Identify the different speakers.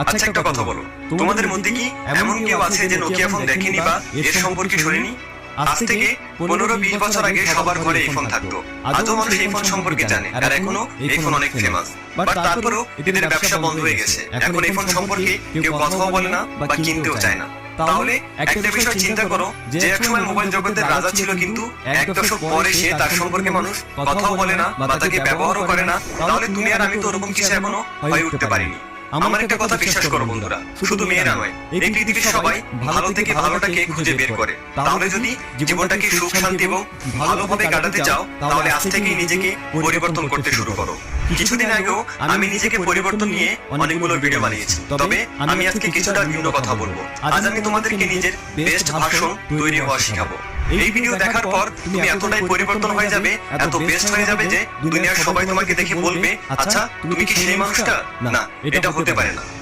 Speaker 1: আচ্ছা একটা কথা বলো, তোমাদের মধ্যে কি এমন কেউ আছে যে নোকিয়া ফোন দেখেনি বা এর সম্পর্কে শোনেনি? আজ থেকে 15-20 বছর আগে সবার ঘরে এই ফোন থাকতো। আজও মানুষ এই ফোন সম্পর্কে জানে, আর এখনো এই ফোন অনেক ফেমাস। বাট তারপরেও এদের ব্যবসা বন্ধ হয়ে গেছে। এখন এই ফোন সম্পর্কে কেউ কথাও বলে না বা কিনতেও চায় না। তাহলে একটা বিষয় চিন্তা করো, যে একসময় মোবাইল জগতের রাজা ছিল, কিন্তু এক দশক পরে সে তার সম্পর্কে মানুষ কথাও বলে না বা তাকে ব্যবহারও করে না। তাহলে তুমি আর আমি তো ওরকম কিছু এখনো হয়ে উঠতে পারিনি। আমার একটা কথা বিশ্বাস করো বন্ধুরা, শুধু মেয়েরা নয়, এই পৃথিবীর সবাই ভালো থেকে ভালোটাকে খুঁজে বের করে। তাহলে যদি জীবনটাকে সুখ শান্তি এবং ভালোভাবে কাটাতে চাও, তাহলে আজ থেকেই নিজেকে পরিবর্তন করতে শুরু করো। কিছুদিন আগেও আমি নিজেকে পরিবর্তন নিয়ে অনেকগুলো ভিডিও বানিয়েছি, তবে আমি আজকে কিছুটা ভিন্ন কথা বলবো। আজ আমি তোমাদেরকে নিজের বেস্ট ভার্সন তৈরি হওয়া শেখাবো। এই ভিডিও দেখার পর তুমি এতটাই পরিবর্তন হয়ে যাবে, এত বেস্ট হয়ে যাবে যে দুনিয়ার সবাই তোমাকে দেখে বলবে, আচ্ছা তুমি কি সেই মানুষটা? না, এটা হতে পারে না।